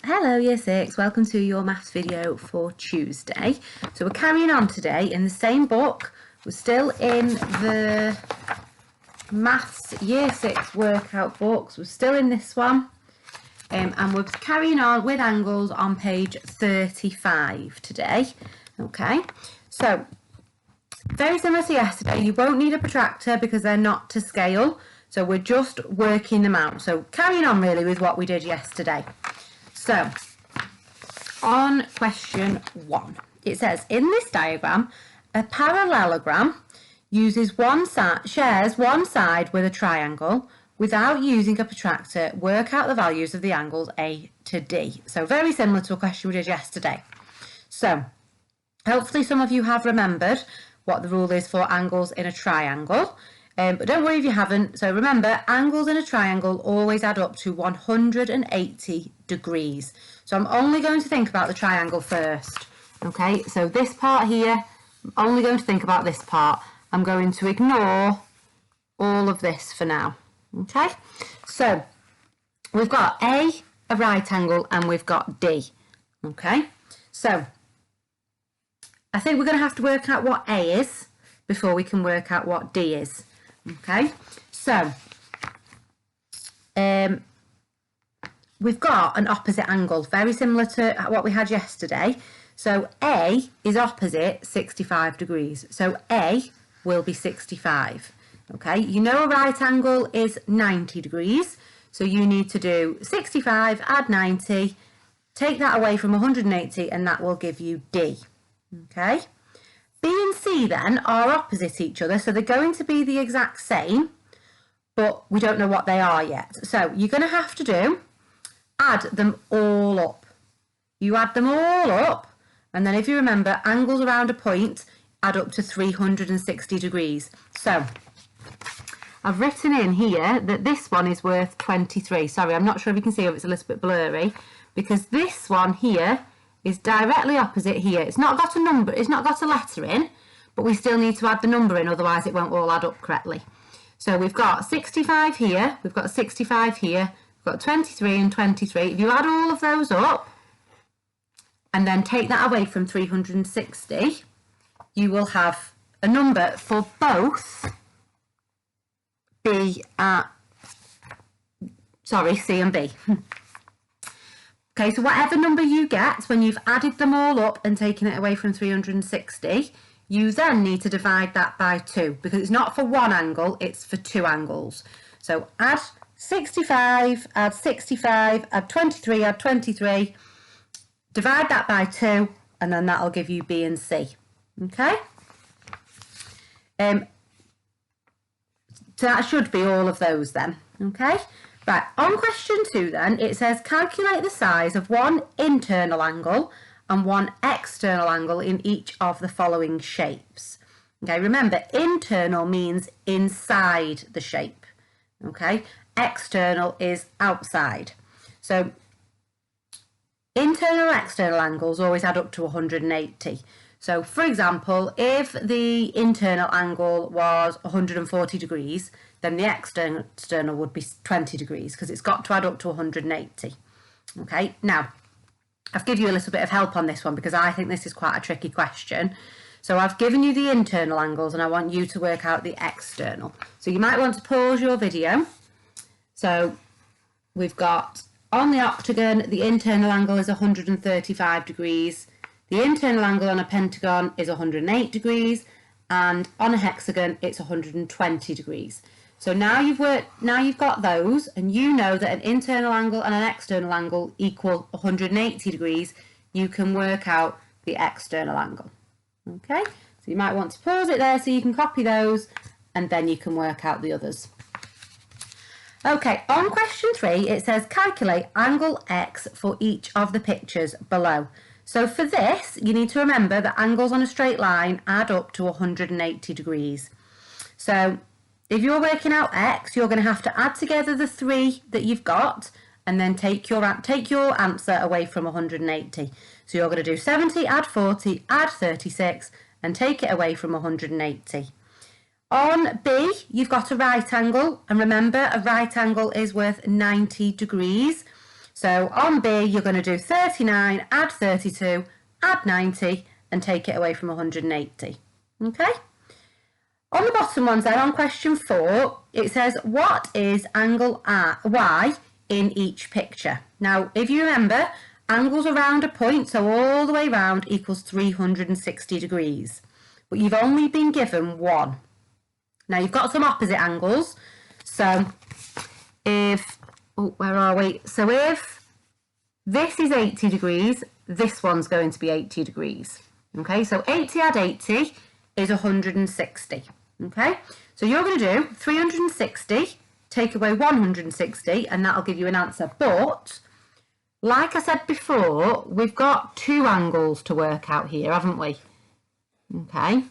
Hello Year 6, welcome to your maths video for Tuesday. So we're carrying on today in the same book. We're still in the maths Year 6 workout books. We're still in this one and we're carrying on with angles on page 35 today. Okay, so very similar to yesterday, you won't need a protractor because they're not to scale. So we're just working them out. So carrying on really with what we did yesterday. So, on question 1, it says, in this diagram, a parallelogram uses shares one side with a triangle. Without using a protractor, work out the values of the angles A to D. So, very similar to a question we did yesterday. So, hopefully some of you have remembered what the rule is for angles in a triangle. But don't worry if you haven't. So remember, angles in a triangle always add up to 180 degrees. So I'm only going to think about the triangle first. Okay, so this part here, I'm only going to think about this part. I'm going to ignore all of this for now. Okay, so we've got A, a right angle, and we've got D. Okay, so I think we're going to have to work out what A is before we can work out what D is. Okay, so we've got an opposite angle, very similar to what we had yesterday. So A is opposite 65 degrees. So A will be 65. Okay, you know a right angle is 90 degrees. So you need to do 65, add 90, take that away from 180, and that will give you D. Okay. B and C then are opposite each other, so they're going to be the exact same, but we don't know what they are yet. So you're going to have to add them all up. You add them all up, and then if you remember, angles around a point add up to 360 degrees. So I've written in here that this one is worth 23. Sorry, I'm not sure if you can see, if it's a little bit blurry, because this one here is directly opposite here. It's not got a number, it's not got a letter in, but we still need to add the number in, otherwise it won't all add up correctly. So we've got 65 here, we've got 65 here, we've got 23 and 23. If you add all of those up and then take that away from 360, you will have a number for both C and B. Okay, so whatever number you get when you've added them all up and taken it away from 360, you then need to divide that by 2, because it's not for one angle, it's for 2 angles. So add 65, add 65, add 23, add 23, divide that by 2, and then that'll give you B and C. Okay? So that should be all of those then. Okay? Right, on question 2 then, it says calculate the size of one internal angle and one external angle in each of the following shapes. Okay, remember, internal means inside the shape. Okay, external is outside. So internal and external angles always add up to 180. So for example, if the internal angle was 140 degrees, then the external would be 20 degrees, because it's got to add up to 180. Okay, now I've given you a little bit of help on this one because I think this is quite a tricky question. So I've given you the internal angles and I want you to work out the external. So you might want to pause your video. So we've got on the octagon, the internal angle is 135 degrees. The internal angle on a pentagon is 108 degrees, and on a hexagon it's 120 degrees. So now you've got those, and you know that an internal angle and an external angle equal 180 degrees. You can work out the external angle. Okay, so you might want to pause it there so you can copy those, and then you can work out the others. Okay, on question 3, it says calculate angle X for each of the pictures below. So for this, you need to remember that angles on a straight line add up to 180 degrees. So if you're working out X, you're going to have to add together the 3 that you've got and then take your answer away from 180. So you're going to do 70, add 40, add 36 and take it away from 180. On B, you've got a right angle, and remember a right angle is worth 90 degrees. So on B, you're going to do 39, add 32, add 90, and take it away from 180. Okay? On the bottom ones then, on question 4, it says, what is angle Y in each picture? Now, if you remember, angles around a point, so all the way round, equals 360 degrees. But you've only been given one. Now, you've got some opposite angles. So, if, where are we? So, if this is 80 degrees, this one's going to be 80 degrees. Okay, so 80 add 80 is 160. Okay, so you're going to do 360, take away 160, and that'll give you an answer. But, like I said before, we've got two angles to work out here, haven't we? Okay,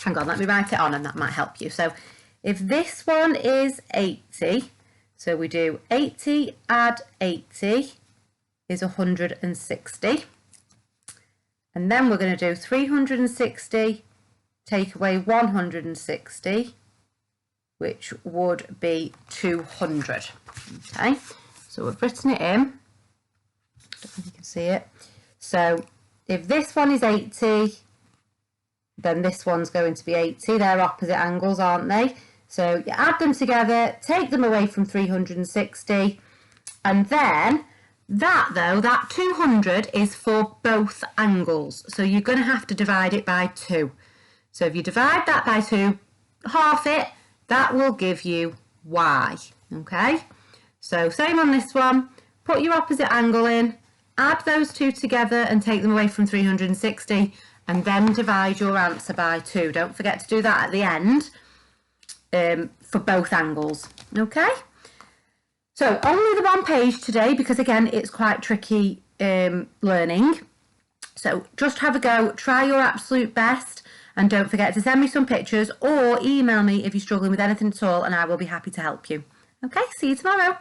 hang on, let me write it on and that might help you. So, if this one is 80, so we do 80 add 80 is 160. And then we're going to do 360, take away 160, which would be 200. Okay, so we've written it in. I don't know if you can see it. So if this one is 80, then this one's going to be 80. They're opposite angles, aren't they? So you add them together, take them away from 360, and then that 200 is for both angles. So you're going to have to divide it by 2. So if you divide that by 2, half it, that will give you Y. Okay? So same on this one. Put your opposite angle in, add those two together and take them away from 360, and then divide your answer by 2. Don't forget to do that at the end for both angles. Okay? So only the one page today because again it's quite tricky learning. So just have a go, try your absolute best, and don't forget to send me some pictures or email me if you're struggling with anything at all, and I will be happy to help you. Okay, see you tomorrow.